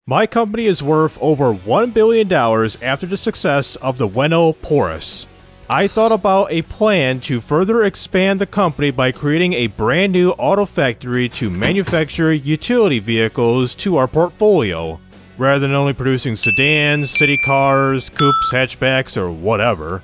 My company is worth over $1 billion after the success of the Ueno Motor. I thought about a plan to further expand the company by creating a brand new auto factory to manufacture utility vehicles to our portfolio, rather than only producing sedans, city cars, coupes, hatchbacks, or whatever.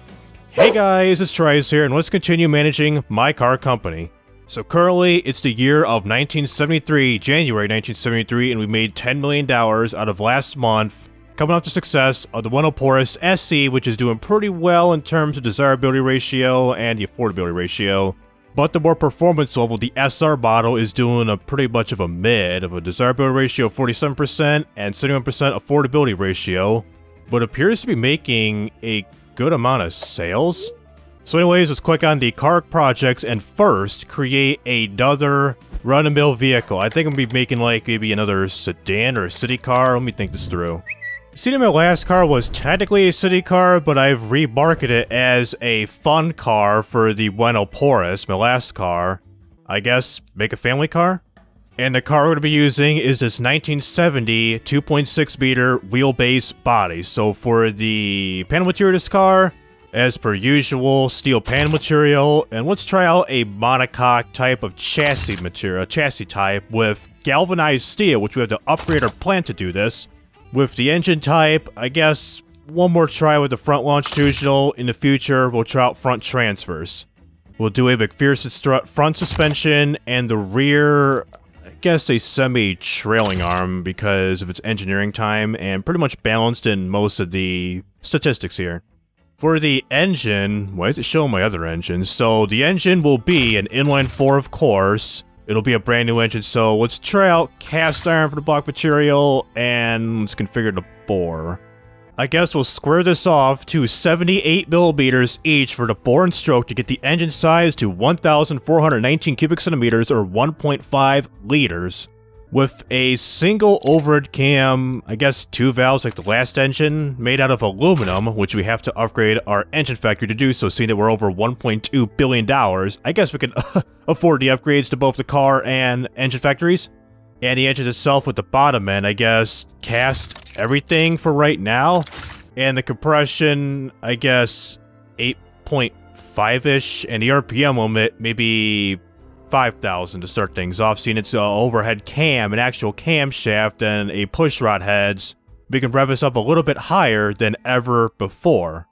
Hey guys, it's TRIZE here, and let's continue managing my car company. So currently, it's the year of 1973, January 1973, and we made $10 million out of last month, coming off the success of the Ueno Motor SE, which is doing pretty well in terms of desirability ratio and the affordability ratio. But the more performance level, the SR model is doing a pretty much of a mid, of a desirability ratio of 47% and 71% affordability ratio, but appears to be making a good amount of sales. So anyways, let's click on the car projects and first create another run-of-the-mill vehicle. I think I'm going to be making like maybe another sedan or a city car. Let me think this through. See, my last car was technically a city car, but I've remarketed it as a fun car for the Ueno Motor, my last car. I guess make a family car? And the car we're going to be using is this 1970 2.6 meter wheelbase body. So for the panel material of this car, as per usual, steel panel material, and let's try out a monocoque type of chassis material, chassis type with galvanized steel, which we have to upgrade our plant to do this. With the engine type, I guess one more try with the front longitudinal. In the future, we'll try out front transfers. We'll do a McPherson strut front suspension, and the rear, I guess a semi-trailing arm because of its engineering time, and pretty much balanced in most of the statistics here. For the engine, why is it showing my other engines? So the engine will be an inline-4, of course. It'll be a brand new engine, so let's try out cast iron for the block material, and let's configure the bore. I guess we'll square this off to 78 millimeters each for the bore and stroke to get the engine size to 1,419 cubic centimeters, or 1.5 liters. With a single overhead cam, I guess 2 valves like the last engine, made out of aluminum, which we have to upgrade our engine factory to do so, seeing that we're over $1.2 billion. I guess we can afford the upgrades to both the car and engine factories. And the engine itself with the bottom end, I guess, cast everything for right now. And the compression, I guess, 8.5-ish, and the RPM limit, maybe 5,000 to start things off, seeing its overhead cam, an actual camshaft, and a pushrod heads. We can rev this up a little bit higher than ever before.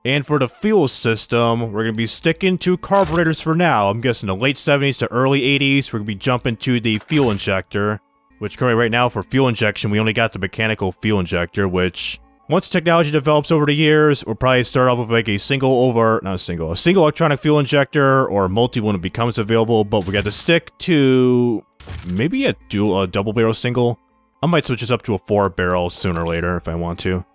And for the fuel system, we're going to be sticking to carburetors for now. I'm guessing the late 70s to early 80s, we're going to be jumping to the fuel injector, which currently right now for fuel injection, we only got the mechanical fuel injector, which once technology develops over the years, we'll probably start off with like a single electronic fuel injector, or multi when it becomes available, but we got to stick to maybe a double barrel single. I might switch this up to a 4-barrel sooner or later if I want to.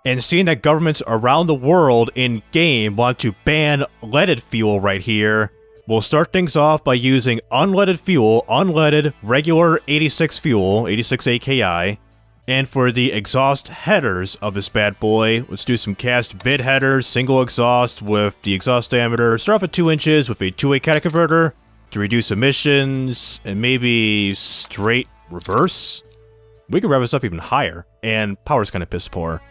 And seeing that governments around the world in-game want to ban leaded fuel right here, we'll start things off by using unleaded fuel, unleaded regular 86 fuel, 86 AKI. And for the exhaust headers of this bad boy, let's do some cast bid headers, single exhaust with the exhaust diameter, start off at 2 inches with a 2-way catalytic converter to reduce emissions, and maybe straight reverse. We can rev this up even higher, and power's kind of piss poor.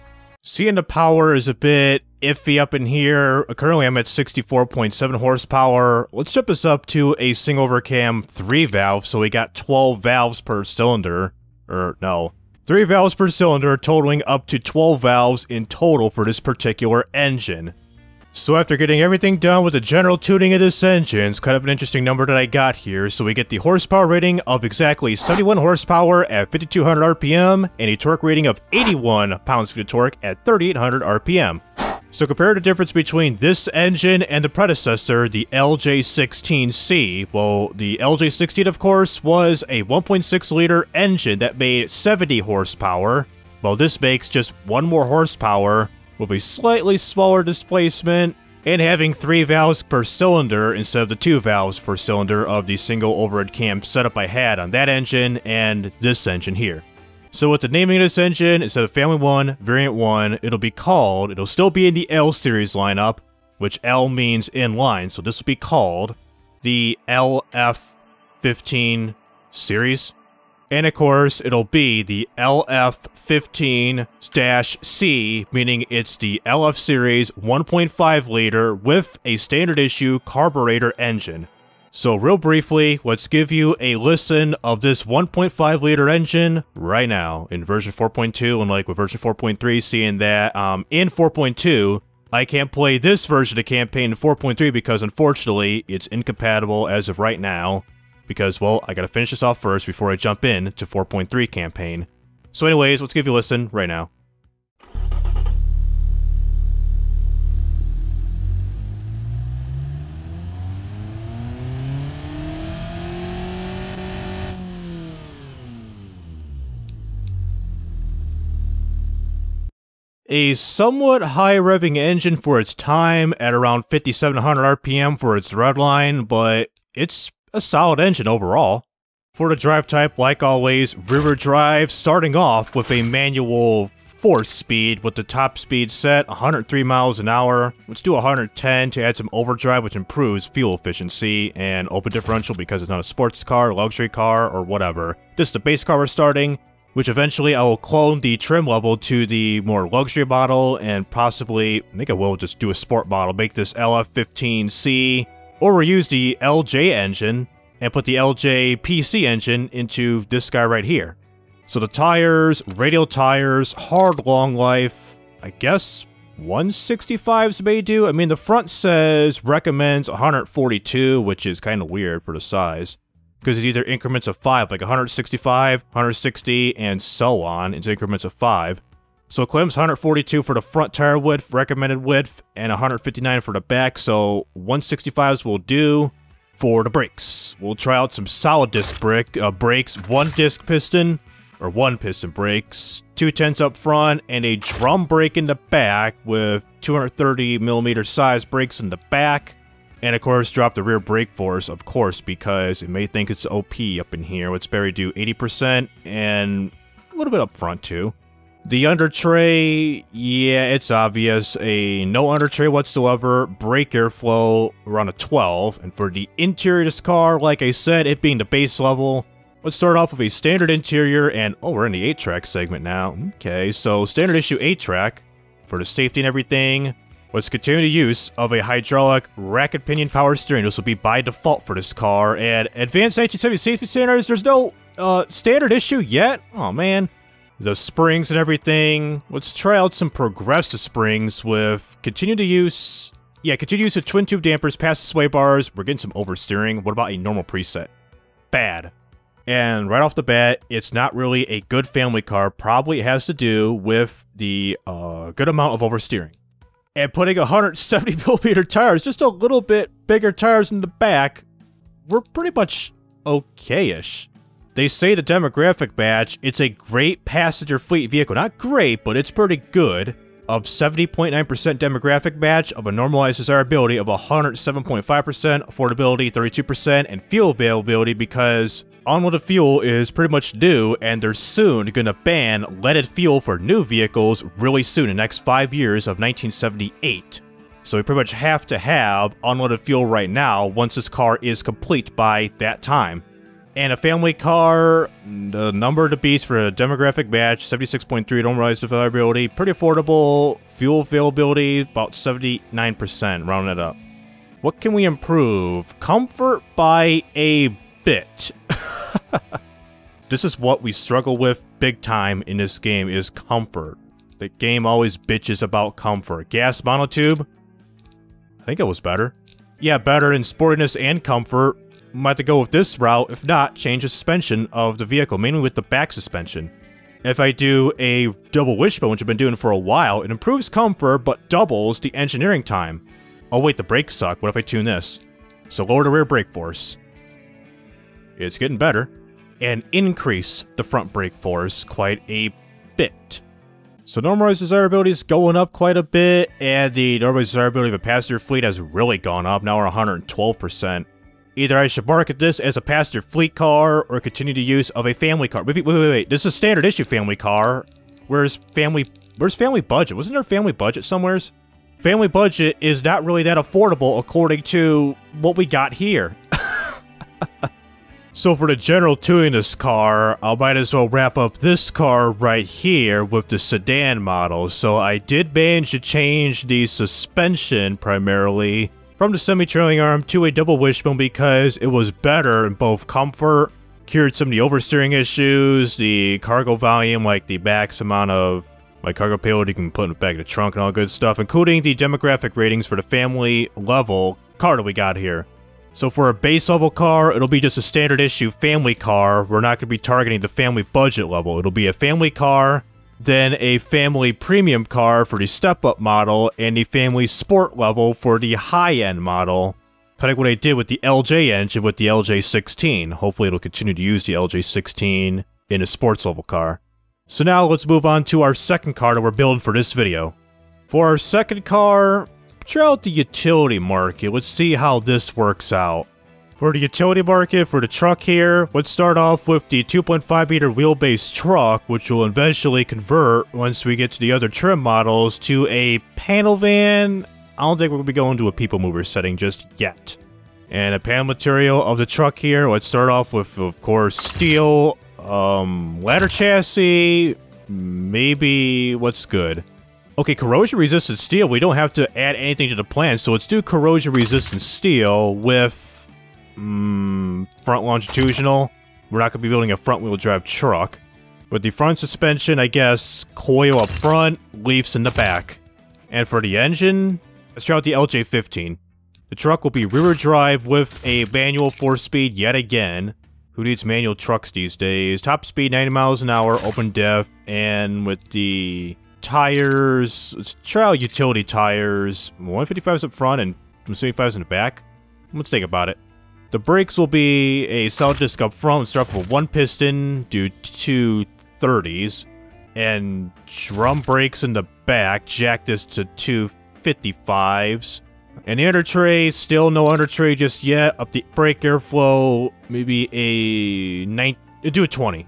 Seeing the power is a bit iffy up in here. Currently I'm at 64.7 horsepower. Let's jump this up to a single overcam 3-valve, so we got 12 valves per cylinder. Or, no. 3 valves per cylinder, totaling up to 12 valves in total for this particular engine. So after getting everything done with the general tuning of this engine, it's kind of an interesting number that I got here. So we get the horsepower rating of exactly 71 horsepower at 5,200 RPM, and a torque rating of 81 pounds-feet of torque at 3,800 RPM. So compare the difference between this engine and the predecessor, the LJ16C. Well, the LJ16, of course, was a 1.6-liter engine that made 70 horsepower, while this makes just 1 more horsepower with a slightly smaller displacement and having 3 valves per cylinder instead of the 2 valves per cylinder of the single overhead cam setup I had on that engine and this engine here. So with the naming of this engine, instead of Family 1, Variant 1, it'll still be in the L series lineup, which L means in line, so this will be called the LF15 series. And of course, it'll be the LF15-C, meaning it's the LF series 1.5 liter with a standard issue carburetor engine. So real briefly, let's give you a listen of this 1.5 liter engine right now in version 4.2, and like with version 4.3, seeing that in 4.2, I can't play this version of campaign in 4.3 because unfortunately, it's incompatible as of right now. Because, well, I gotta finish this off first before I jump in to 4.3 campaign. So anyways, let's give you a listen right now. A somewhat high revving engine for its time at around 5,700 RPM for its redline, but it's a solid engine overall. For the drive type, like always, rear drive, starting off with a manual 4-speed with the top speed set 103 miles an hour. Let's do 110 to add some overdrive, which improves fuel efficiency, and open differential because it's not a sports car, luxury car, or whatever. This is the base car we're starting, which eventually I will clone the trim level to the more luxury model, and possibly, I think I will just do a sport model, make this LF15C, or reuse the LJ engine and put the LJ PC engine into this guy right here. So the tires, radial tires, hard long life, I guess 165s may do. I mean, the front says recommends 142, which is kind of weird for the size. Because it's either increments of 5, like 165, 160, and so on, into increments of 5. So it claims 142 for the front tire width, recommended width, and 159 for the back, so 165s will do. For the brakes, we'll try out some solid disc brakes, one piston brakes, 210s up front, and a drum brake in the back with 230mm size brakes in the back. And of course, drop the rear brake force, of course, because it may think it's OP up in here. Let's barely do 80% and a little bit up front too. The under tray, yeah, it's obvious. A no under tray whatsoever. Brake airflow around a 12. And for the interior of this car, like I said, it being the base level, let's start off with a standard interior. And, oh, we're in the 8-track segment now. Okay, so standard issue 8-track for the safety and everything. Let's continue the use of a hydraulic racket pinion power steering. This will be by default for this car. And advanced 1970 safety standards, there's no standard issue yet. Oh, man. The springs and everything. Let's try out some progressive springs with continued use of twin tube dampers past the sway bars. We're getting some oversteering. What about a normal preset? Bad. And right off the bat, it's not really a good family car. Probably has to do with the good amount of oversteering. And putting 170mm tires, just a little bit bigger tires in the back, we're pretty much okay-ish. They say the demographic badge, it's a great passenger fleet vehicle. Not great, but it's pretty good. Of 70.9% demographic badge, of a normalized desirability of 107.5%, affordability 32%, and fuel availability because unleaded fuel is pretty much due, and they're soon gonna ban leaded fuel for new vehicles really soon, in the next 5 years of 1978. So we pretty much have to have unleaded fuel right now once this car is complete by that time. And a family car, the number of the beast for a demographic badge, 76.3 normalized availability, pretty affordable. Fuel availability, about 79%, round it up. What can we improve? Comfort by a bit. This is what we struggle with big time in this game, is comfort. The game always bitches about comfort. Gas monotube? I think it was better. Yeah, better in sportiness and comfort. Might have to go with this route. If not, change the suspension of the vehicle, mainly with the back suspension. If I do a double wishbone, which I've been doing for a while, it improves comfort, but doubles the engineering time. Oh wait, the brakes suck. What if I tune this? So lower the rear brake force. It's getting better. And increase the front brake force quite a bit. So normalized desirability is going up quite a bit, and the normalized desirability of a passenger fleet has really gone up. Now we're 112%. Either I should market this as a passenger fleet car, or continue the use of a family car. Wait. This is a standard issue family car. Where's family budget? Wasn't there a family budget somewheres? Family budget is not really that affordable according to what we got here. So for the general tuning of this car, I might as well wrap up this car right here with the sedan model. So I did manage to change the suspension primarily from the semi-trailing arm to a double wishbone because it was better in both comfort, cured some of the oversteering issues, the cargo volume, like the max amount of cargo payload you can put in the back of the trunk and all good stuff, including the demographic ratings for the family level car that we got here. So for a base level car, it'll be just a standard issue family car. We're not going to be targeting the family budget level. It'll be a family car, then a family premium car for the step-up model, and the family sport level for the high-end model. Kind of what I did with the LJ engine with the LJ16. Hopefully it'll continue to use the LJ16 in a sports level car. So now let's move on to our second car that we're building for this video. For our second car, try out the utility market. Let's see how this works out. For the utility market, for the truck here, let's start off with the 2.5 meter wheelbase truck, which will eventually convert once we get to the other trim models to a panel van. I don't think we're going to be going to a people mover setting just yet. And the panel material of the truck here, let's start off with, of course, steel, ladder chassis, maybe what's good. Okay, corrosion-resistant steel, we don't have to add anything to the plan, so let's do corrosion-resistant steel with, front longitudinal. We're not going to be building a front-wheel drive truck. With the front suspension, I guess, coil up front, leafs in the back. And for the engine, let's try out the LJ15. The truck will be rear-wheel drive with a manual 4-speed yet again. Who needs manual trucks these days? Top speed 90 miles an hour, open diff, and with the tires, let's try out utility tires. 155s up front and 75s in the back. Let's think about it. The brakes will be a solid disc up front. Let's start with one piston, do 230s, and drum brakes in the back. Jack this to 255s. And the under tray, still no under tray just yet. Up the brake airflow, maybe do a 20.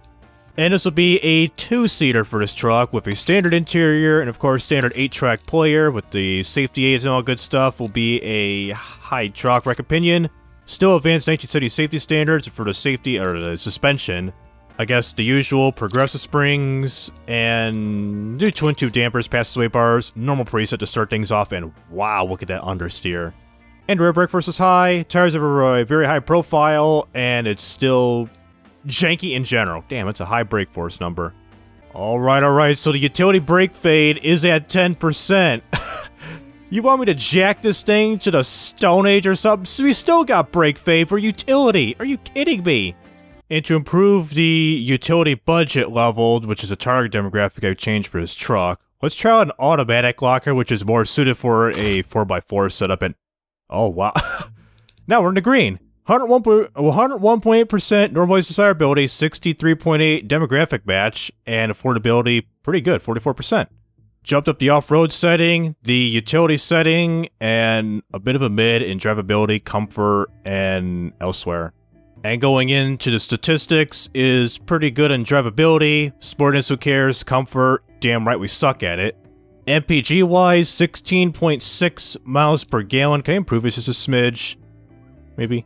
And this will be a 2-seater for this truck with a standard interior and, of course, standard 8-track player with the safety aids and all good stuff. Will be a hydraulic pinion. Still advanced 1970 safety standards for the safety or the suspension. I guess the usual progressive springs and do twin tube dampers, pass-away bars, normal preset to start things off, and wow, look at that understeer. And rear brake force is high. Tires have a very high profile, and it's still janky in general. Damn, it's a high brake force number. Alright, so the utility brake fade is at 10%. You want me to jack this thing to the Stone Age or something? So we still got brake fade for utility. Are you kidding me? And to improve the utility budget level, which is a target demographic I've changed for this truck, let's try out an automatic locker, which is more suited for a 4x4 setup. And oh wow, now we're in the green. 101.8% normalized desirability, 63.8 demographic match, and affordability pretty good, 44%. Jumped up the off-road setting, the utility setting, and a bit of a mid in drivability, comfort, and elsewhere. And going into the statistics is pretty good in drivability, sportiness, who cares, comfort, damn right we suck at it. MPG-wise, 16.6 miles per gallon. Can I improve this just a smidge? Maybe.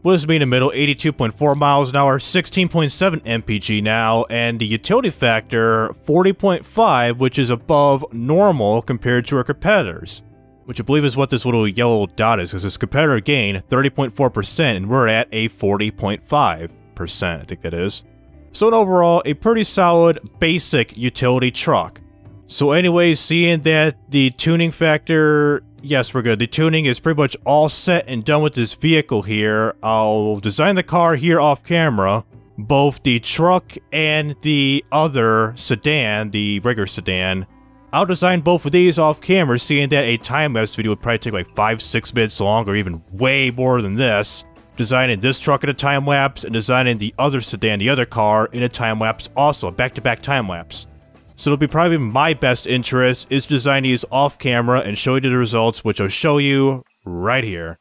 What does it mean in the middle? 82.4 miles an hour, 16.7 MPG now, and the utility factor, 40.5, which is above normal compared to our competitors. Which I believe is what this little yellow dot is, because this competitor gained 30.4%, and we're at a 40.5%, I think that is. So in overall, a pretty solid, basic utility truck. So anyways, seeing that the tuning factor, yes, we're good. The tuning is pretty much all set and done with this vehicle here. I'll design the car here off camera. Both the truck and the other sedan, the regular sedan. I'll design both of these off camera, seeing that a time-lapse video would probably take like 5-6 minutes long, or even way more than this. Designing this truck in a time-lapse, and designing the other sedan, the other car, in a time-lapse also, a back-to-back time-lapse. So it'll be probably my best interest is to design these off camera and show you the results, which I'll show you right here.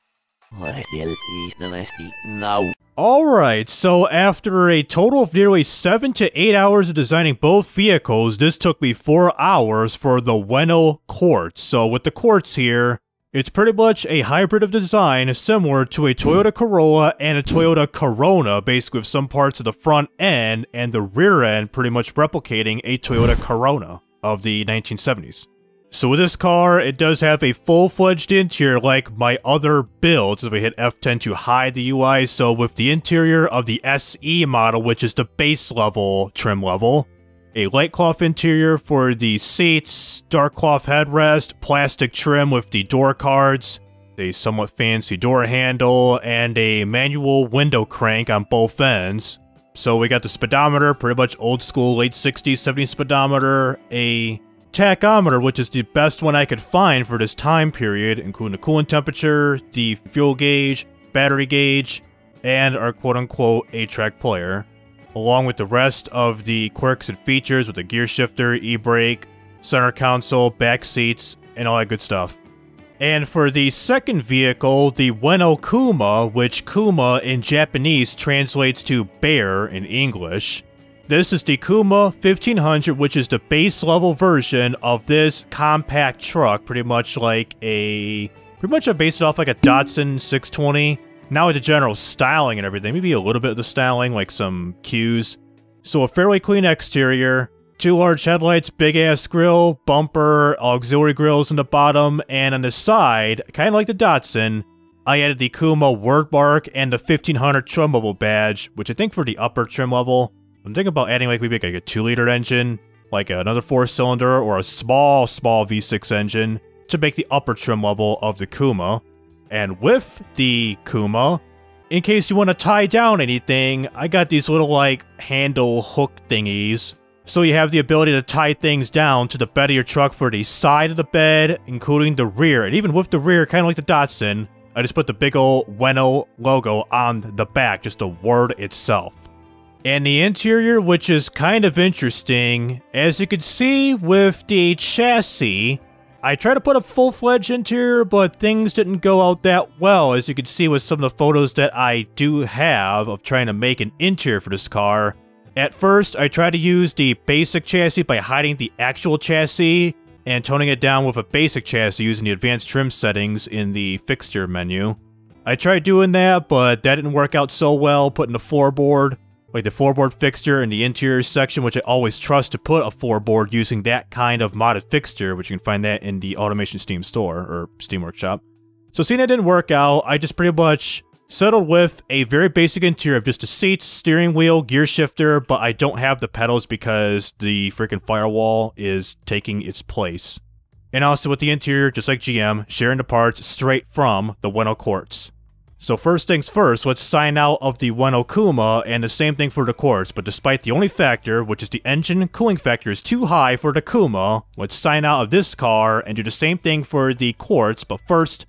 Alright, so after a total of nearly 7 to 8 hours of designing both vehicles, this took me 4 hours for the Ueno quartz. So with the quartz here, It's pretty much a hybrid of design similar to a Toyota Corolla and a Toyota Corona, basically with some parts of the front end and the rear end pretty much replicating a Toyota Corona of the 1970s. So with this car, it does have a full-fledged interior like my other builds if we hit F10 to hide the UI. So with the interior of the SE model, which is the base level trim level, a light cloth interior for the seats, dark cloth headrest, plastic trim with the door cards, a somewhat fancy door handle, and a manual window crank on both ends. So we got the speedometer, pretty much old school late 60s, 70s speedometer, a tachometer, which is the best one I could find for this time period, including the coolant temperature, the fuel gauge, battery gauge, and our quote-unquote 8-track player, along with the rest of the quirks and features with the gear shifter, e-brake, center console, back seats, and all that good stuff. And for the second vehicle, the Ueno Kuma, which Kuma in Japanese translates to bear in English. This is the Kuma 1500, which is the base level version of this compact truck, pretty much I based it off like a Datsun 620. Now with the general styling and everything, maybe a little bit of the styling, like some cues. So a fairly clean exterior, 2 large headlights, big ass grille, bumper, auxiliary grills on the bottom, and on the side, kind of like the Datsun, I added the Kuma word mark and the 1500 trim level badge, which I think for the upper trim level, I'm thinking about adding maybe like a 2-liter engine, like another 4-cylinder, or a small V6 engine to make the upper trim level of the Kuma. And with the Kuma, in case you want to tie down anything, I got these little handle hook thingies. So you have the ability to tie things down to the bed of your truck for the side of the bed, including the rear. And even with the rear, kind of like the Datsun, I just put the big old Ueno logo on the back, just the word itself. And the interior, which is kind of interesting, as you can see with the chassis, I tried to put a full-fledged interior, but things didn't go out that well, as you can see with some of the photos that I do have of trying to make an interior for this car. At first, I tried to use the basic chassis by hiding the actual chassis and toning it down with a basic chassis using the advanced trim settings in the fixture menu. I tried doing that, but that didn't work out so well, putting the floorboard, like the floorboard fixture in the interior section, which I always trust to put a floorboard using that kind of modded fixture, which you can find that in the Automation Steam store, or Steam Workshop. So seeing that didn't work out, I just pretty much settled with a very basic interior of just the seats, steering wheel, gear shifter, but I don't have the pedals because the freaking firewall is taking its place. And also with the interior, just like GM, sharing the parts straight from the Ueno quartz. So first things first, let's sign out of the Ueno Kuma, and the same thing for the quartz, but despite the only factor, which is the engine cooling factor, is too high for the Kuma, let's sign out of this car and do the same thing for the quartz, but first,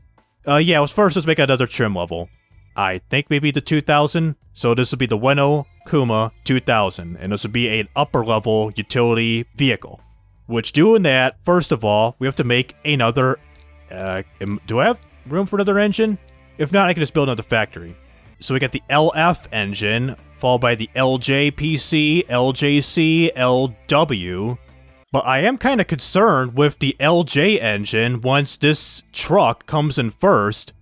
let's make another trim level. I think maybe the 2000, so this will be the Ueno Kuma 2000, and this will be an upper level utility vehicle. Which doing that, first of all, we have to make another, do I have room for another engine? If not, I can just build another factory. So we got the LF engine, followed by the LJPC, LJC, LW. But I am kind of concerned with the LJ engine once this truck comes in first.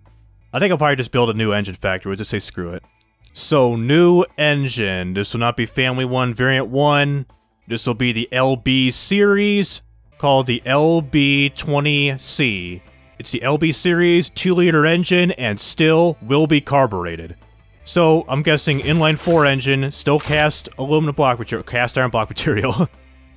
I think I'll probably just build a new engine factory. We'll just say screw it. So, new engine. This will not be Family 1 Variant 1. This will be the LB series, called the LB20C. It's the LB series, 2-liter engine, and still will be carbureted. So, I'm guessing inline 4 engine, still cast aluminum block material, cast iron block material.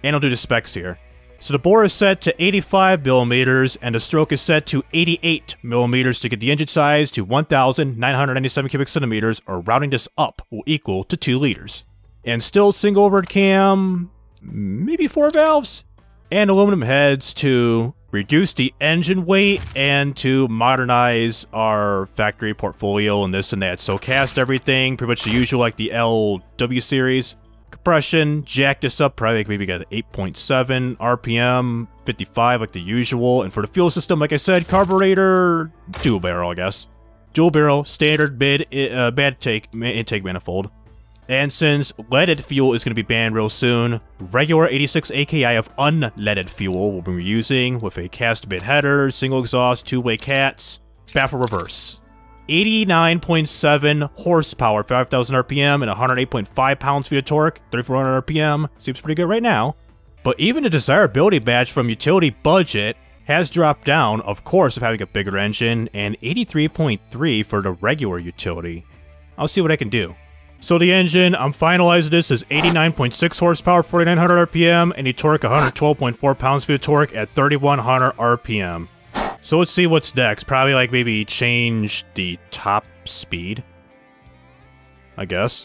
And I'll do the specs here. So the bore is set to 85mm, and the stroke is set to 88mm to get the engine size to 1,997 cubic centimeters, or rounding this up will equal to 2 liters. And still single overhead cam, maybe 4 valves, and aluminum heads to reduce the engine weight and to modernize our factory portfolio and this and that. So cast everything, pretty much the usual like the LW series. Compression, jack this up, probably maybe got an 8.7 RPM, 55 like the usual. And for the fuel system, like I said, carburetor, dual barrel, I guess. Dual barrel, standard mid, bad intake manifold. And since leaded fuel is going to be banned real soon, regular 86 AKI of unleaded fuel will be using with a cast bit header, single exhaust, two-way cats, baffle reverse. 89.7 horsepower, 5,000 RPM, and 108.5 pounds-feet of torque, 3,400 RPM. Seems pretty good right now. But even the desirability badge from utility budget has dropped down, of course, of having a bigger engine, and 83.3 for the regular utility. I'll see what I can do. So the engine, I'm finalizing this as 89.6 horsepower, 4,900 RPM, and a torque 112.4 pounds-feet of torque at 3,100 RPM. So let's see what's next. Probably like maybe change the top speed, I guess.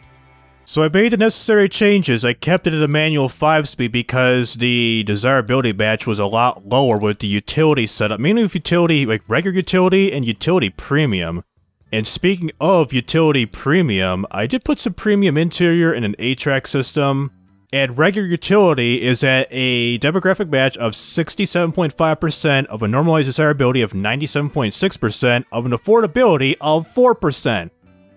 So I made the necessary changes. I kept it at a manual 5-speed because the desirability badge was a lot lower with the utility setup, mainly with utility, like regular utility and utility premium. And speaking of utility premium, I did put some premium interior in an 8-track system. And regular utility is at a demographic badge of 67.5% of a normalized desirability of 97.6% of an affordability of 4%.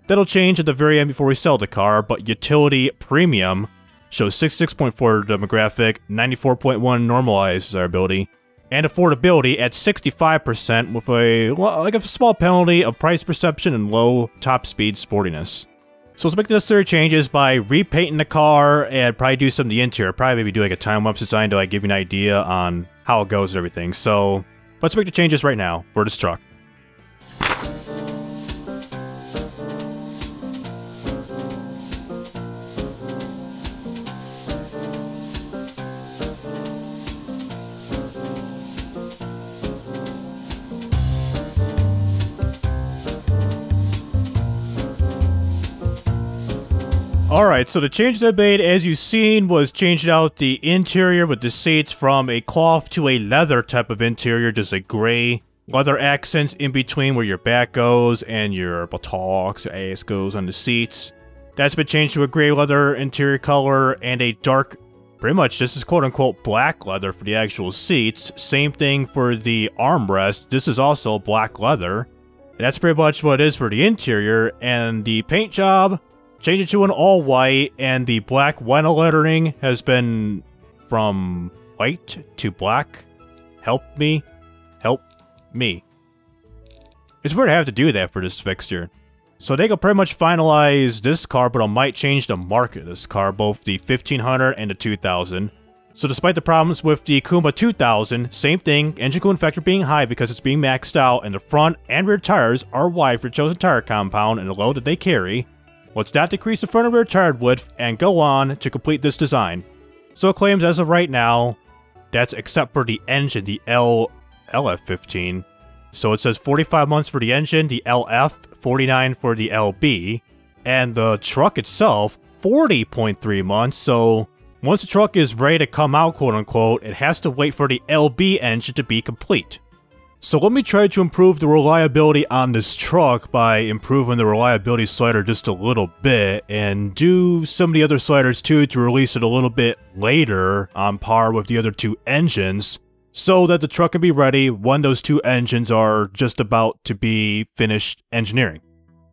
That'll change at the very end before we sell the car, but utility premium shows 66.4 demographic, 94.1 normalized desirability, and affordability at 65% with a small penalty of price perception and low top speed sportiness. So let's make the necessary changes by repainting the car and probably do some of the interior. Probably maybe do like a time-lapse design to like give you an idea on how it goes and everything. So let's make the changes right now for this truck. Alright, so the changes I made, as you've seen, was changing out the interior with the seats from a cloth to a leather type of interior, just a gray leather accents in between where your back goes and your buttocks, your ass goes on the seats. That's been changed to a gray leather interior color and a dark, pretty much this is quote-unquote black leather for the actual seats. Same thing for the armrest, this is also black leather. And that's pretty much what it is for the interior, and the paint job, change it to an all-white, and the black Ueno lettering has been from white to black. Help me. Help me. It's weird I have to do that for this fixture. So they can pretty much finalize this car, but I might change the market of this car, both the 1500 and the 2000. So despite the problems with the Kuma 2000, same thing, engine coolant factor being high because it's being maxed out, and the front and rear tires are wide for chosen tire compound and the load that they carry. Let's not decrease the front and rear tire width and go on to complete this design. So it claims as of right now, that's except for the engine, the LF15. So it says 45 months for the engine, the LF, 49 for the LB, and the truck itself, 40.3 months. So once the truck is ready to come out, quote unquote, it has to wait for the LB engine to be complete. So let me try to improve the reliability on this truck by improving the reliability slider just a little bit and do some of the other sliders too to release it a little bit later on par with the other two engines so that the truck can be ready when those two engines are just about to be finished engineering.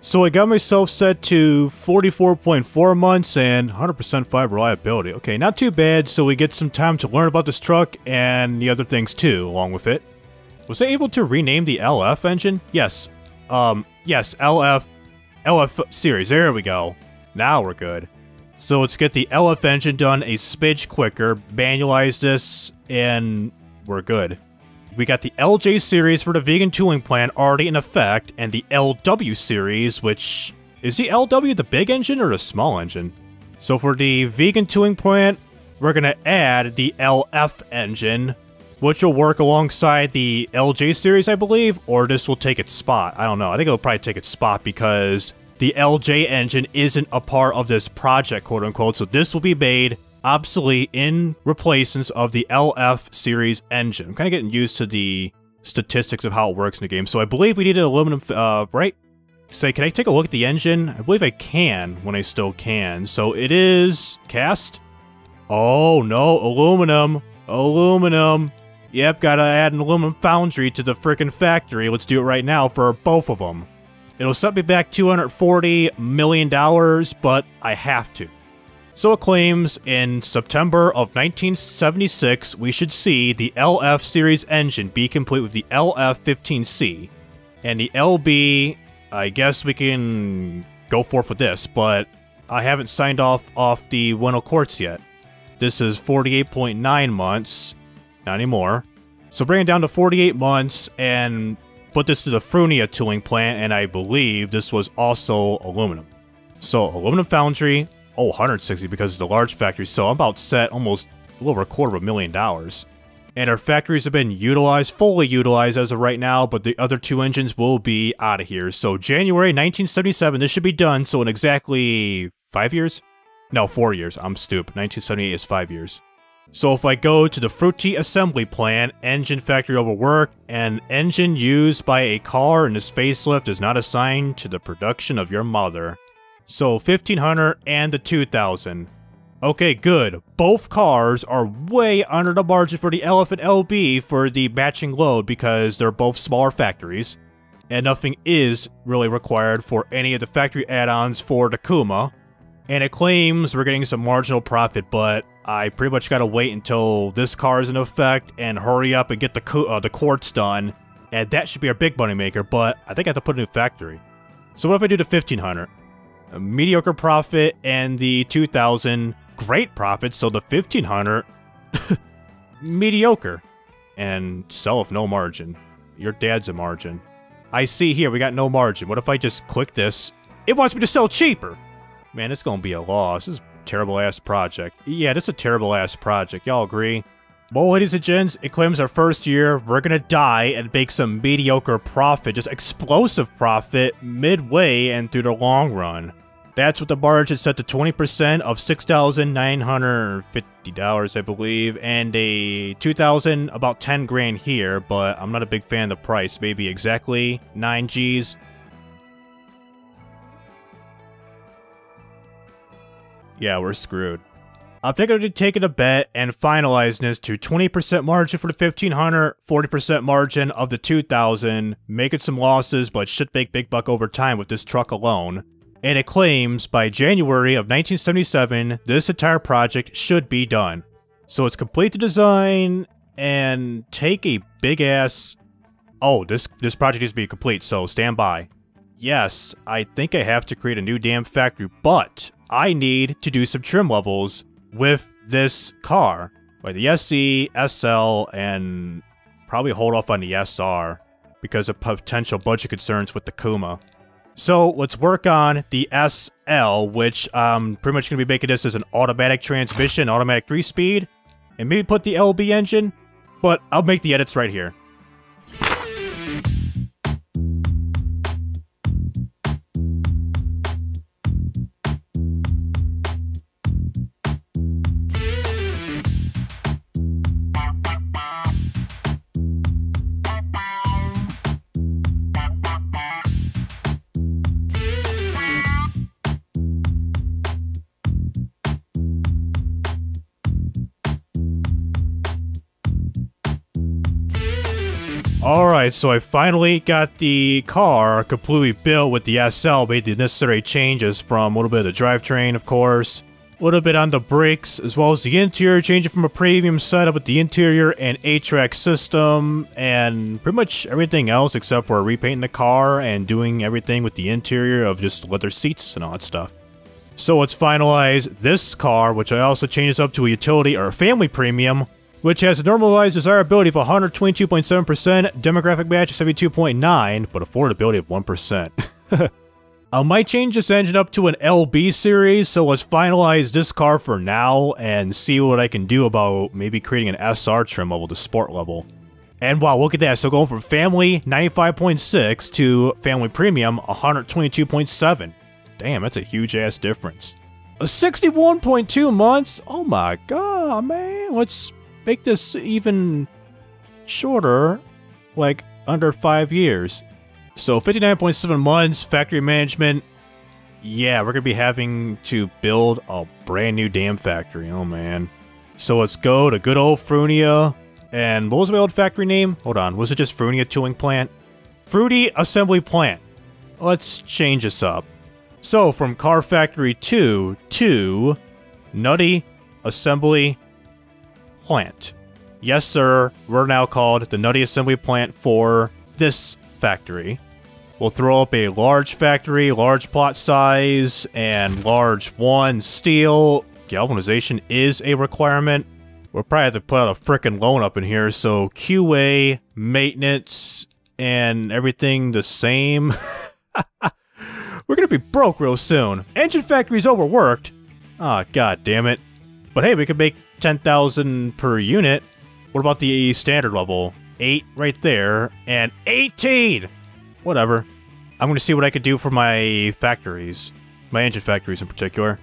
So I got myself set to 44.4 months and 100% 5 reliability. Okay, not too bad, so we get some time to learn about this truck and the other things too along with it. Was I able to rename the LF engine? Yes. Yes, LF series. There we go. Now we're good. So let's get the LF engine done a smidge quicker, manualize this, and we're good. We got the LJ series for the vegan tooling plan already in effect, and the LW series, which... Is the LW the big engine or the small engine? So for the vegan tooling plant, we're gonna add the LF engine, which will work alongside the LJ series, I believe, or this will take its spot. I don't know. I think it'll probably take its spot because the LJ engine isn't a part of this project, quote-unquote, so this will be made obsolete in replacement of the LF series engine. I'm kind of getting used to the statistics of how it works in the game. So I believe we need an aluminum, right? Say, can I take a look at the engine? I believe I can when I still can. So it is cast. Oh, no, aluminum. Aluminum. Yep, gotta add an aluminum foundry to the frickin' factory. Let's do it right now for both of them. It'll set me back $240 million, but I have to. So it claims in September of 1976, we should see the LF series engine be complete with the LF-15C. And the LB, I guess we can go forth with this, but I haven't signed off the Ueno quartz yet. This is 48.9 months, not anymore. So bring it down to 48 months and put this to the Frunia tooling plant, and I believe this was also aluminum. So aluminum foundry, 160 because it's the large factory, so I'm about set almost a little over $250,000. And our factories have been utilized, fully utilized as of right now, but the other 2 engines will be out of here. So January 1977, this should be done, so in exactly 5 years? No, 4 years. I'm stupid. 1978 is 5 years. So if I go to the Fruity assembly plant, engine factory overworked, and engine used by a car in this facelift is not assigned to the production of your mother. So 1500 and the 2000. Okay, good. Both cars are way under the margin for the LF and LB for the matching load because they're both smaller factories. And nothing is really required for any of the factory add-ons for the Kuma. And it claims we're getting some marginal profit, but I pretty much gotta wait until this car is in effect and hurry up and get the quartz done. And that should be our big money maker, but I think I have to put a new factory. So what if I do the 1500? A mediocre profit, and the 2000 great profit, so the 1500 mediocre. And sell with no margin. Your dad's a margin. I see here we got no margin. What if I just click this? It wants me to sell cheaper! Man, it's gonna be a loss. This is a terrible-ass project. Yeah, this is a terrible-ass project. Y'all agree? Well, ladies and gents, it claims our first year, we're gonna die and make some mediocre profit, just explosive profit, midway and through the long run. That's what the margin set to 20% of $6,950, I believe, and a 2,000, about 10 grand here, but I'm not a big fan of the price. Maybe exactly 9 Gs. Yeah, we're screwed. I'm thinking of taking a bet and finalizing this to 20% margin for the 1500, 40% margin of the 2000, making some losses, but should make big buck over time with this truck alone. And it claims by January of 1977, this entire project should be done. So it's complete the design and take a big ass... Oh, this project needs to be complete, so stand by. Yes, I think I have to create a new damn factory, but I need to do some trim levels with this car. Like the SE, SL, and probably hold off on the SR because of potential budget concerns with the Kuma. So let's work on the SL, which I'm pretty much going to be making this as an automatic transmission, automatic 3-speed, and maybe put the LB engine, but I'll make the edits right here. Alright, so I finally got the car completely built with the SL, made the necessary changes from a little bit of the drivetrain, of course, a little bit on the brakes, as well as the interior, changing from a premium setup with the interior and 8-track system, and pretty much everything else except for repainting the car and doing everything with the interior of just leather seats and all that stuff. So let's finalize this car, which I also changed up to a utility or a family premium, which has a normalized desirability of 122.7%, demographic match of 72.9%, but affordability of 1%. I might change this engine up to an LB series, so let's finalize this car for now and see what I can do about maybe creating an SR trim level to sport level. And wow, look at that, so going from family 95.6 to family premium 122.7. Damn, that's a huge ass difference. A 61.2 months? Oh my god, man, let's make this even shorter, like under 5 years. So 59.7 months, factory management. Yeah, we're gonna be having to build a brand new damn factory, oh man. So let's go to good old Frunia. And what was my old factory name? Hold on, was it just Frunia Tooling Plant? Fruity Assembly Plant. let's change this up. So, from Car Factory 2 to Nutty Assembly Plant. Yes, sir, we're now called the Nutty Assembly Plant for this factory. We'll throw up a large factory, large plot size, and large one steel. Galvanization is a requirement. We'll probably have to put out a frickin' loan up in here, so QA, maintenance, and everything the same. We're gonna be broke real soon. Engine factory's overworked. Ah, god damn it. But hey, we could make 10,000 per unit. What about the standard level? 8 right there, and 18! Whatever. I'm gonna see what I could do for my factories. My engine factories in particular.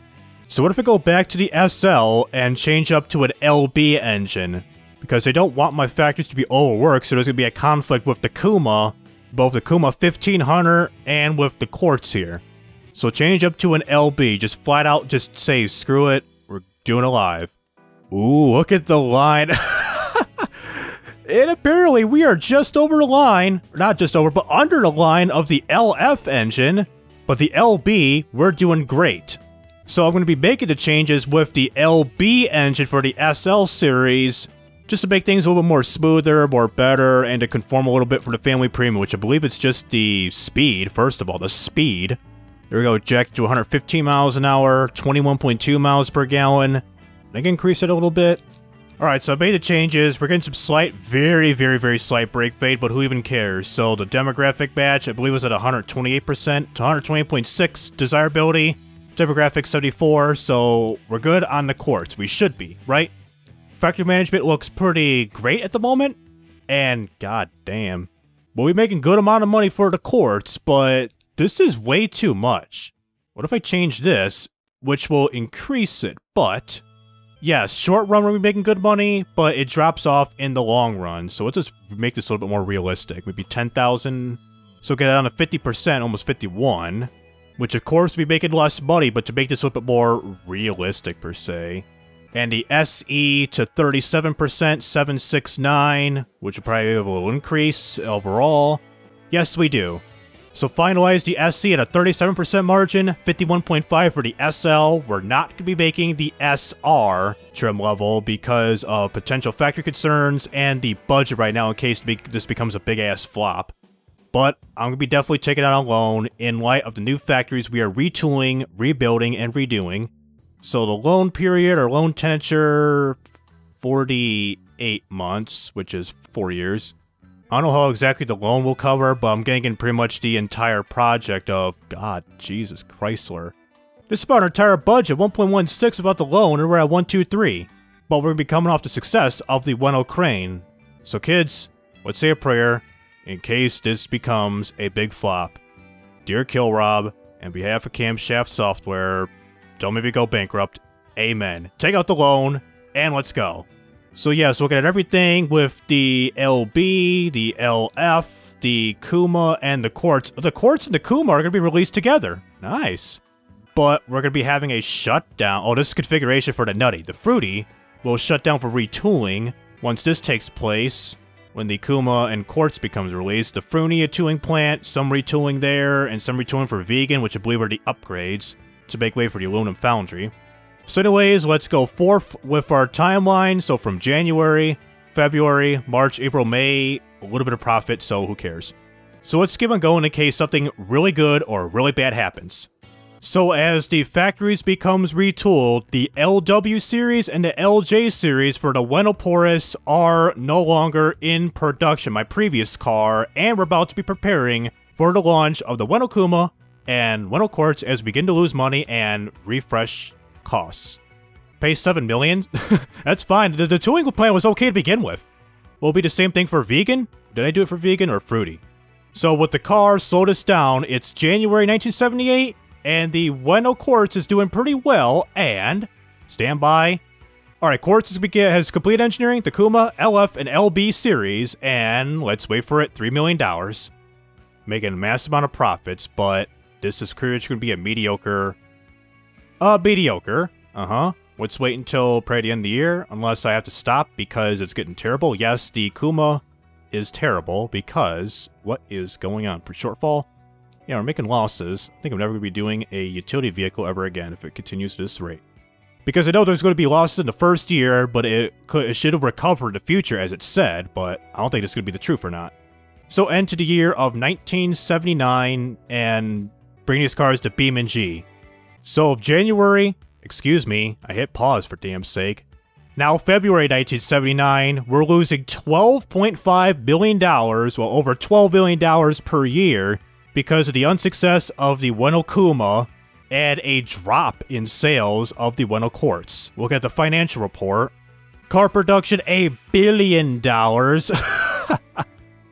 So what if I go back to the SL and change up to an LB engine? Because they don't want my factories to be overworked, so there's gonna be a conflict with the Kuma, both the Kuma 1500 and with the Quartz here. So change up to an LB, just flat out just say, screw it, we're doing it live. Ooh, look at the line. And apparently we are just over the line, not just over, but under the line of the LF engine. But the LB, we're doing great. So I'm going to be making the changes with the LB engine for the SL series, just to make things a little bit more smoother, more better, and to conform a little bit for the family premium, which I believe it's just the speed, first of all, the speed. There we go, jack to 115 miles an hour, 21.2 miles per gallon. I can increase it a little bit. Alright, so I made the changes. We're getting some slight, very, very, very slight brake fade, but who even cares? So the demographic batch, I believe, was at 128% to 128.6 desirability. Demographic 74, so we're good on the Quartz. We should be, right? Factory management looks pretty great at the moment. And god damn. Well, we're making good amount of money for the Quartz, but this is way too much. What if I change this, which will increase it, but... yes, short run we're making good money, but it drops off in the long run. So let's just make this a little bit more realistic. Maybe 10,000. So get it down to 50%, almost 51. Which of course will be making less money, but to make this a little bit more realistic per se. And the SE to 37%, 769, which will probably have a little increase overall. Yes, we do. So finalize the SC at a 37% margin, 51.5 for the SL. We're not going to be making the SR trim level because of potential factory concerns and the budget right now in case this becomes a big-ass flop. But I'm going to be definitely taking out a loan in light of the new factories we are retooling, rebuilding, and redoing. So the loan period, or loan tenature, 48 months, which is 4 years. I don't know how exactly the loan will cover, but I'm getting in pretty much the entire project of... god, Jesus Chrysler. This is about our entire budget, 1.16 without the loan, and we're at 123. But we're going to be coming off the success of the Ueno crane. So kids, let's say a prayer, in case this becomes a big flop. Dear Killrob, on behalf of Camshaft Software, don't make me go bankrupt. Amen. Take out the loan, and let's go. So yes, looking at everything with the LB, the LF, the Kuma, and the Quartz. The Quartz and the Kuma are going to be released together. Nice. But we're going to be having a shutdown. Oh, this is configuration for the Nutty. The Fruity will shut down for retooling once this takes place. When the Kuma and Quartz becomes released, the Fruity a tooling plant, some retooling there, and some retooling for vegan, which I believe are the upgrades to make way for the aluminum foundry. So anyways, let's go forth with our timeline. So from January, February, March, April, May, a little bit of profit, so who cares? So let's keep on going in case something really good or really bad happens. So as the factories becomes retooled, the LW series and the LJ series for the Ueno Porous are no longer in production, my previous car, and we're about to be preparing for the launch of the Ueno Kuma and Ueno Quartz as we begin to lose money and refresh costs. Pay $7 million? That's fine. The tooling plan was okay to begin with. Will it be the same thing for vegan? Did I do it for vegan or fruity? So with the car, slow this down. It's January 1978, and the Ueno Quartz is doing pretty well, and... stand by. Alright, Quartz has complete engineering, the Kuma, LF, and LB series, and let's wait for it, $3 million. Making a massive amount of profits, but this is pretty much going to be a mediocre... mediocre. Let's wait until probably the end of the year, unless I have to stop because it's getting terrible. Yes, the Kuma is terrible because... what is going on? For shortfall? Yeah, we're making losses. I think I'm never going to be doing a utility vehicle ever again if it continues at this rate. Because I know there's going to be losses in the first year, but it should have recovered in the future, as it said, but I don't think it's going to be the truth or not. So end to the year of 1979, and bring these cars to Beam and G. So January, excuse me, I hit pause for damn sake. Now February 1979, we're losing $12.5 billion, well over $12 billion per year, because of the unsuccess of the Ueno Kuma, and a drop in sales of the Ueno Quartz. Look at the financial report. Car production, $1 billion.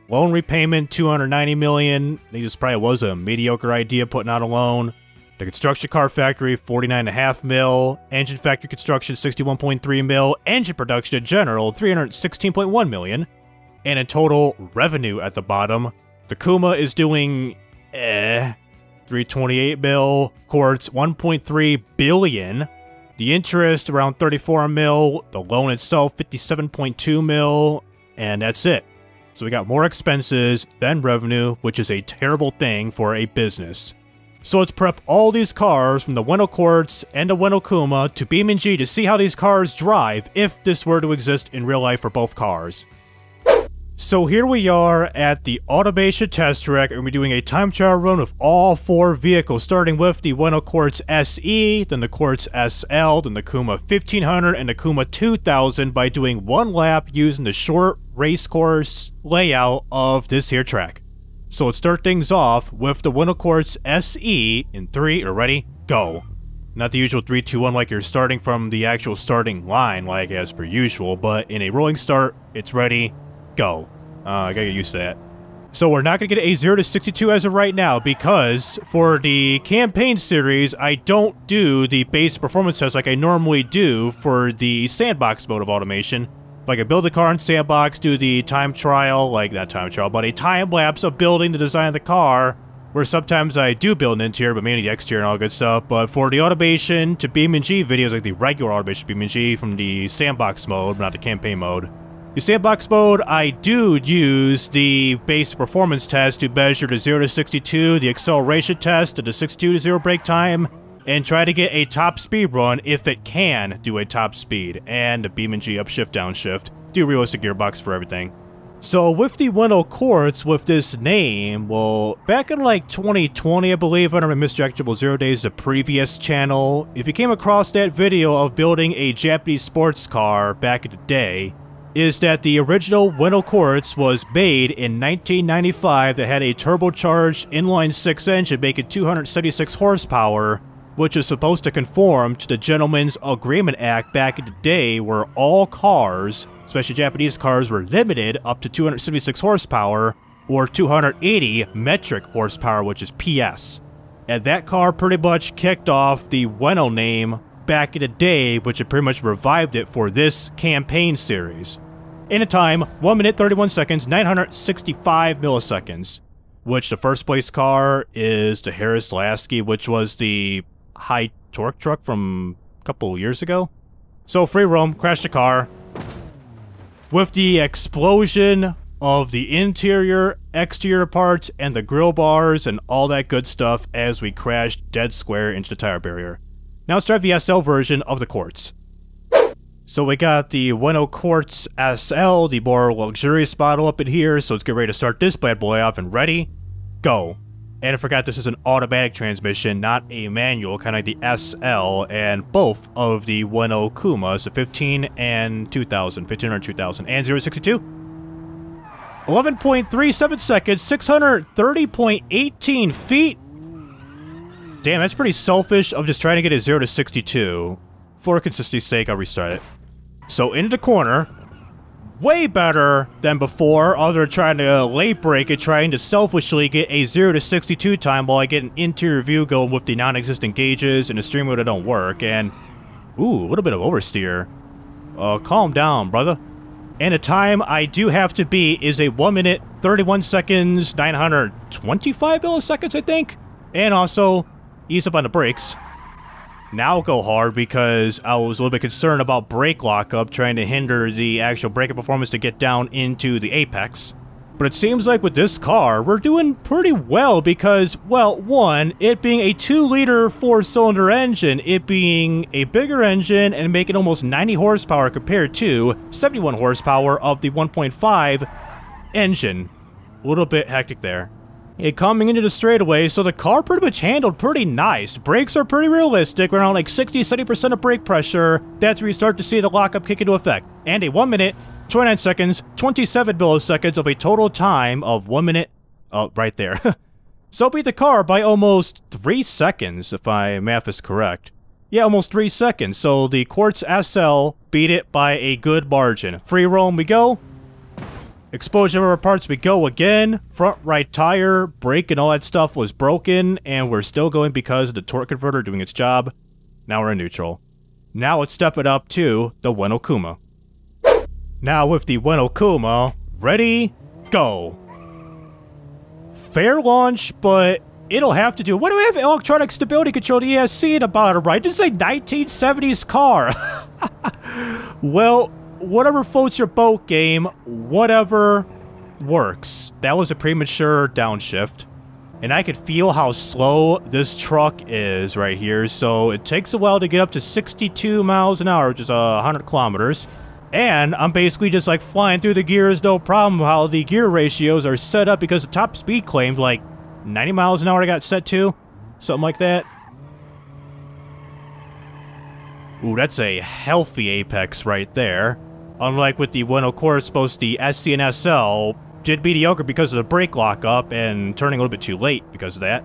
Loan repayment, $290 million. I think this probably was a mediocre idea putting out a loan. The construction car factory, $49.5 mil. Engine factory construction, $61.3 mil. Engine production in general, $316.1 million. And in total revenue at the bottom, the Kuma is doing, $328 mil. Quartz, $1.3 billion. The interest, around $34 mil. The loan itself, $57.2 mil. And that's it. So we got more expenses than revenue, which is a terrible thing for a business. So let's prep all these cars from the Ueno Quartz and the Ueno Kuma to Beam and G to see how these cars drive if this were to exist in real life for both cars. So here we are at the automation test track, and we're doing a time trial run of all 4 vehicles, starting with the Ueno Quartz SE, then the Quartz SL, then the Kuma 1500, and the Kuma 2000 by doing 1 lap using the short race course layout of this here track. So let's start things off with the Ueno Quartz SE in 3, ready, go. Not the usual 3, 2, 1 like you're starting from the actual starting line like as per usual, but in a rolling start, it's ready, go. I gotta get used to that. So we're not gonna get a 0 to 62 as of right now, because for the campaign series, I don't do the base performance test like I normally do for the sandbox mode of automation. Like I build the car in sandbox, do the time trial, like not time trial, but a time lapse of building the design of the car, where sometimes I do build an interior, but mainly the exterior and all good stuff. But for the automation to Beam and G videos, like the regular automation Beam and G from the sandbox mode, not the campaign mode. The sandbox mode, I do use the base performance test to measure the 0 to 62, the acceleration test, and the 62 to 0 brake time, and try to get a top speed run if it can do a top speed, and the Beam and G upshift, downshift, do realistic gearbox for everything. So with the Ueno Quartz, with this name, well, back in like 2020, I believe, under my Misjectable 0 Days, the previous channel, if you came across that video of building a Japanese sports car back in the day, is that the original Ueno Quartz was made in 1995 that had a turbocharged inline-6 engine making 276 horsepower, which is supposed to conform to the Gentleman's Agreement Act back in the day where all cars, especially Japanese cars, were limited up to 276 horsepower or 280 metric horsepower, which is PS. And that car pretty much kicked off the Ueno name back in the day, which had pretty much revived it for this campaign series. In a time, 1 minute 31 seconds, 965 milliseconds. Which the first place car is the Harris Lasky, which was the high torque truck from a couple years ago. So free roam, crash the car. With the explosion of the interior, exterior parts, and the grill bars and all that good stuff as we crashed dead square into the tire barrier. Now let's drive the SL version of the Quartz. So we got the Ueno Quartz SL, the more luxurious model up in here, so let's get ready to start this bad boy off and ready, go. And I forgot this is an automatic transmission, not a manual, kind of like the SL, and both of the Ueno Kumas, the 15 and 2000, 1500, 2000, and 0 to 62. 11.37 seconds, 630.18 feet. Damn, that's pretty selfish of just trying to get a 0 to 62. For consistency's sake, I'll restart it. So into the corner. Way better than before, other than trying to late brake it, trying to selfishly get a 0 to 62 time while I get an interior view going with the non-existent gauges and the steering wheel that don't work, and... ooh, a little bit of oversteer. Calm down, brother. And the time I do have to beat is a 1 minute, 31 seconds, 925 milliseconds, I think? And also, ease up on the brakes. Now go hard because I was a little bit concerned about brake lockup, trying to hinder the actual braking performance to get down into the apex. But it seems like with this car, we're doing pretty well because, well, one, it being a 2-liter 4-cylinder engine, it being a bigger engine and making almost 90 horsepower compared to 71 horsepower of the 1.5 engine. A little bit hectic there. It coming into the straightaway, so the car pretty much handled pretty nice. Brakes are pretty realistic, around like 60-70% of brake pressure. That's where you start to see the lockup kick into effect. And a 1 minute, 29 seconds, 27 milliseconds of a total time of 1 minute, oh, right there. So beat the car by almost 3 seconds, if my math is correct. Yeah, almost 3 seconds, so the Quartz SL beat it by a good margin. Free roam we go. Exposure of our parts we go again. Front right tire, brake and all that stuff was broken, and we're still going because of the torque converter doing its job. Now we're in neutral. Now let's step it up to the Ueno Kuma. Now with the Ueno Kuma, ready, go. Fair launch, but it'll have to do. Why do we have electronic stability control ESC in the bottom right? This is a 1970s car. Well, whatever floats your boat, game, whatever works. That was a premature downshift. And I could feel how slow this truck is right here, so it takes a while to get up to 62 miles an hour, which is 100 kilometers. And I'm basically just like flying through the gears, no problem, how the gear ratios are set up because the top speed claimed like 90 miles an hour I got set to. Something like that. Ooh, that's a healthy apex right there. Unlike with the Ueno Kuma, both the SC and SL did mediocre because of the brake lockup and turning a little bit too late because of that.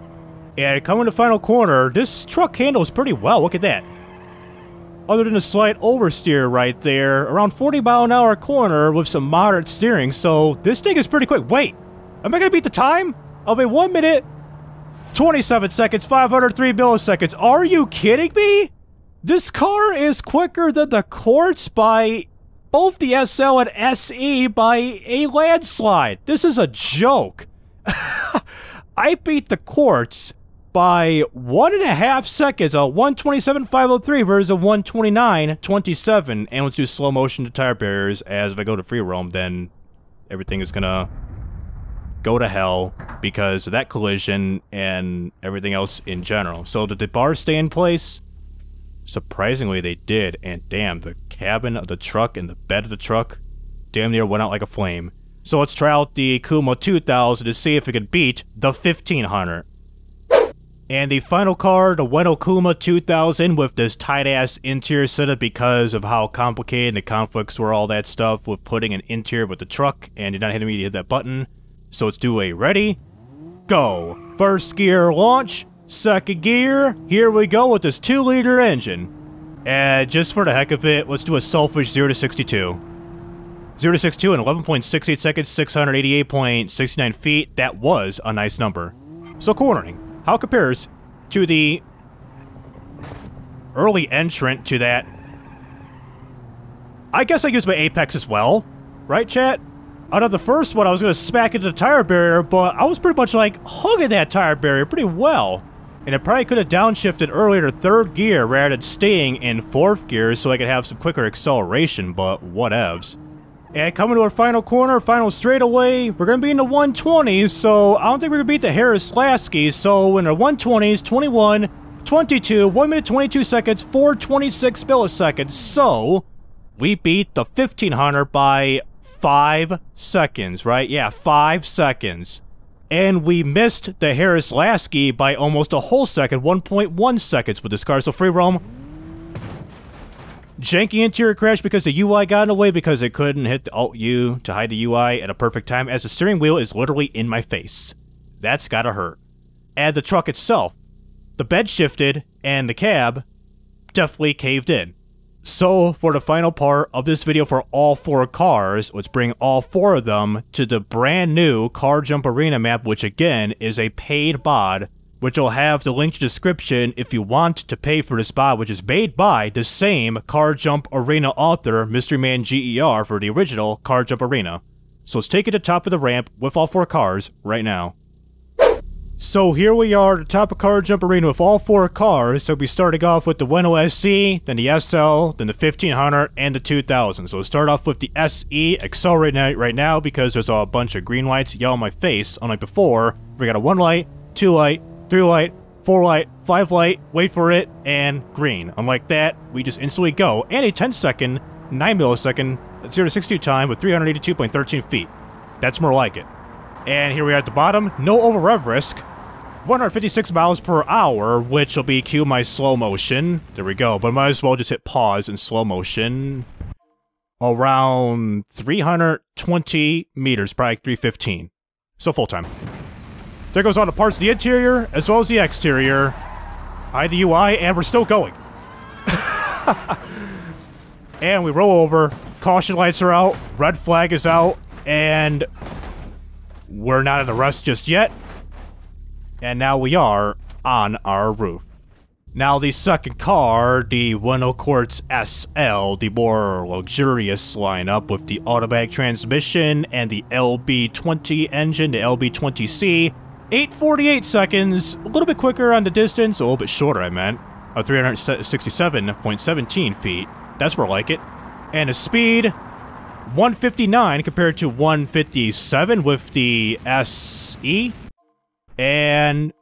And coming to final corner, this truck handles pretty well. Look at that. Other than a slight oversteer right there, around 40 mile an hour corner with some moderate steering, so this thing is pretty quick. Wait, am I gonna beat the time of a 1 minute, 27 seconds, 503 milliseconds? Are you kidding me? This car is quicker than the Quartz by both the SL and SE by a landslide. This is a joke. I beat the Quartz by 1.5 seconds, a 1:27.503 versus a 1:29.27. And let's do slow motion to tire barriers, as if I go to free roam, then everything is gonna go to hell because of that collision and everything else in general. So did the bars stay in place? Surprisingly, they did, and damn, the cabin of the truck and the bed of the truck damn near went out like a flame. So let's try out the Kuma 2000 to see if it can beat the 1500. And the final car, the Ueno Kuma 2000, with this tight-ass interior setup because of how complicated the conflicts were, all that stuff with putting an interior with the truck, and you're not hitting me to hit that button. So let's do a ready, go. First gear launch. Second gear, here we go with this 2-liter engine. And just for the heck of it, let's do a selfish 0 to 62. 0 to 62 in 11.68 seconds, 688.69 feet. That was a nice number. So cornering, how it compares to the early entrant to that? I guess I used my apex as well, right, chat? Out of the first one, I was going to smack into the tire barrier, but I was pretty much like hugging that tire barrier pretty well. And it probably could have downshifted earlier to 3rd gear rather than staying in 4th gear so I could have some quicker acceleration, but whatevs. And coming to our final corner, final straightaway, we're going to be in the 120s, so I don't think we're going to beat the Harris-Lasky, so in the 120s, 21, 22, 1 minute 22 seconds, 426 milliseconds, so we beat the 1500 by 5 seconds, right? Yeah, 5 seconds. And we missed the Harris-Lasky by almost a whole second, 1.1 seconds with this car. So free roam. Janky interior crash because the UI got in the way because it couldn't hit the Alt-U to hide the UI at a perfect time as the steering wheel is literally in my face. That's gotta hurt. And the truck itself. The bed shifted and the cab definitely caved in. So, for the final part of this video for all 4 cars, let's bring all 4 of them to the brand new Car Jump Arena map, which again is a paid mod, which will have the link to the description if you want to pay for this mod, which is made by the same Car Jump Arena author, Mystery Man GER, for the original Car Jump Arena. So let's take it to the top of the ramp with all 4 cars right now. So here we are at the top of Car Jump Arena with all 4 cars. So we'll be starting off with the Ueno SE, then the SL, then the 1500, and the 2000. So we'll start off with the SE, accelerating right now because there's a bunch of green lights yellow on my face. Unlike before, we got a 1 light, 2 light, 3 light, 4 light, 5 light, wait for it, and green. Unlike that, we just instantly go. And a 10-second, 9 millisecond, 0 to 62 time with 382.13 feet. That's more like it. And here we are at the bottom, no over rev risk, 156 miles per hour, which will be cue my slow motion. There we go, but might as well just hit pause in slow motion. Around 320 meters, probably like 315. So full time. There goes all the parts of the interior, as well as the exterior. Hide the UI, and we're still going. And we roll over, caution lights are out, red flag is out, and we're not at the rest just yet. And now we are on our roof. Now the second car, the Ueno Quartz SL, the more luxurious lineup with the automatic transmission and the LB20 engine, the LB20C. 8:48 seconds, a little bit quicker on the distance, a little bit shorter I meant, of 367.17 feet. That's more like it. And a speed, 159 compared to 157 with the SE. And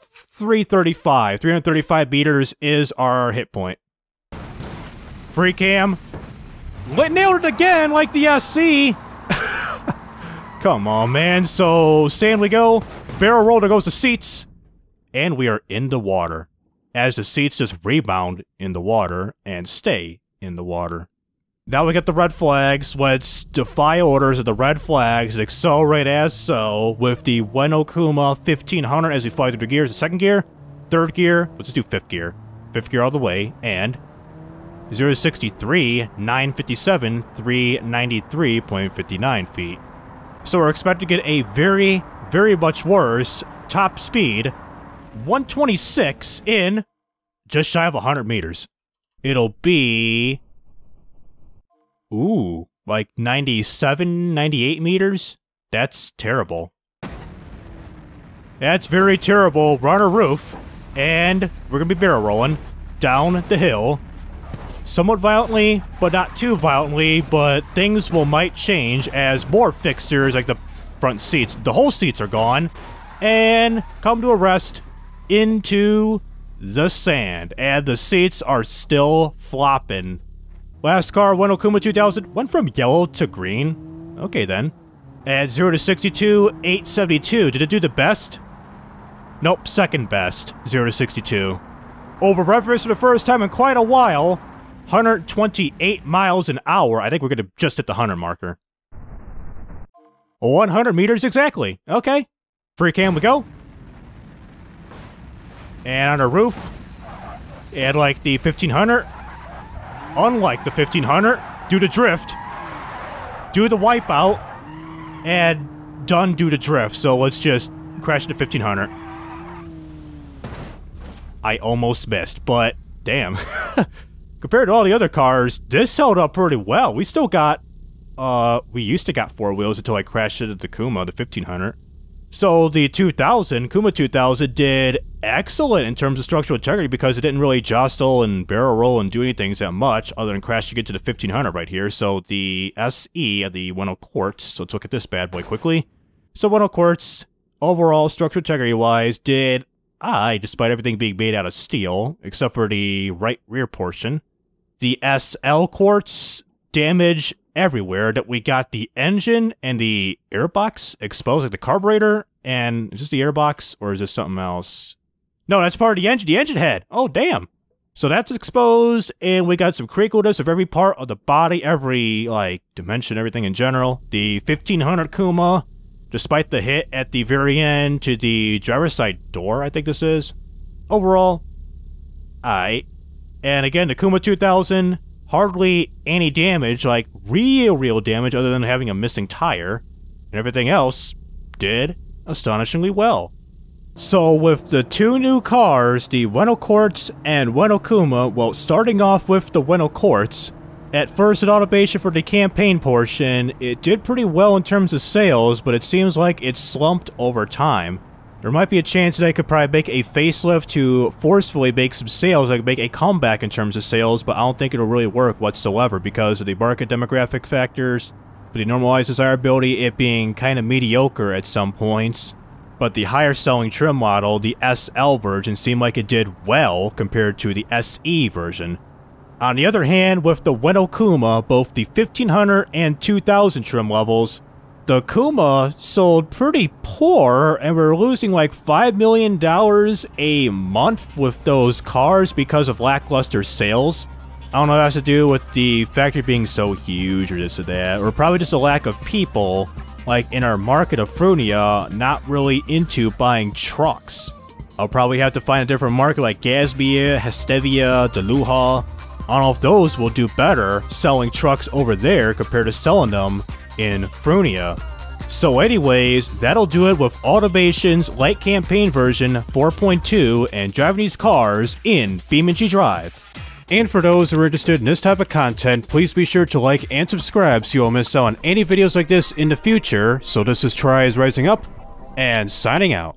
335 meters is our hit point. Free cam. Nailed it again like the SC. Come on, man. So, stand we go. Barrel roll, there goes the seats. And we are in the water. As the seats just rebound in the water and stay in the water. Now we get the red flags. Let's defy orders of the red flags and accelerate as so with the Ueno Kuma 1500 as we fly through the gears. The second gear, third gear, let's just do fifth gear. Fifth gear all the way, and 0 to 63, 957, 393.59 feet. So we're expected to get a very, very much worse top speed, 126 in just shy of 100 meters. It'll be... ooh, like 97, 98 meters? That's terrible. That's very terrible. We're on a roof, and we're gonna be barrel rolling down the hill. Somewhat violently, but not too violently, but things might change as more fixtures, like the front seats, the whole seats are gone, and come to a rest into the sand. And the seats are still flopping. Last car, Ueno Kuma 2000, went from yellow to green. Okay then. At 0 to 62, 872. Did it do the best? Nope, second best. 0 to 62. Over reverse for the first time in quite a while. 128 miles an hour. I think we're gonna just hit the 100 marker. 100 meters exactly. Okay. Free cam we go. And on our roof. And like the 1500. Unlike the 1500, due to drift, do the wipeout, and done due to drift. So let's just crash into 1500. I almost missed, but damn. Compared to all the other cars, this held up pretty well. We still got, we used to got 4 wheels until I crashed into the Kuma, the 1500. So the 2000, Kuma 2000 did excellent in terms of structural integrity because it didn't really jostle and barrel roll and do anything that much other than crash to get to the 1500 right here. So the SE, the Ueno Quartz, so let's look at this bad boy quickly. So Ueno Quartz, overall structural integrity wise, did despite everything being made out of steel, except for the right rear portion. The SL Quartz, damage everywhere, that we got the engine and the airbox exposed, like the carburetor, and is this the airbox, or is this something else? No, that's part of the engine head. Oh, damn. So that's exposed, and we got some crinkleness of every part of the body, every, like, dimension, everything in general. The 1500 Kuma, despite the hit at the very end to the driver's side door, I think this is. Overall, aight. And again, the Kuma 2000, hardly any damage, like real damage other than having a missing tire. And everything else did astonishingly well. So with the 2 new cars, the Ueno Quartz and Ueno Kuma, well, starting off with the Ueno Quartz, at first at automation for the campaign portion, it did pretty well in terms of sales, but it seems like it slumped over time. There might be a chance that I could probably make a facelift to forcefully make some sales. I could make a comeback in terms of sales, but I don't think it'll really work whatsoever because of the market demographic factors, the normalized desirability, it being kind of mediocre at some points. But the higher selling trim model, the SL version, seemed like it did well compared to the SE version. On the other hand, with the Ueno Kuma, both the 1500 and 2000 trim levels, the Kuma sold pretty poor, and we're losing like $5 million a month with those cars because of lackluster sales. I don't know if it has to do with the factory being so huge or this or that, or probably just a lack of people, like in our market of Frunia, not really into buying trucks. I'll probably have to find a different market like Gazbia, Hestevia, Deluha. I don't know if those will do better selling trucks over there compared to selling them in Frunia. So anyways, that'll do it with Automation's light campaign version 4.2 and driving these cars in BeamNG Drive. And for those who are interested in this type of content, please be sure to like and subscribe so you won't miss out on any videos like this in the future. So this is TRIZE Rising Up, and signing out.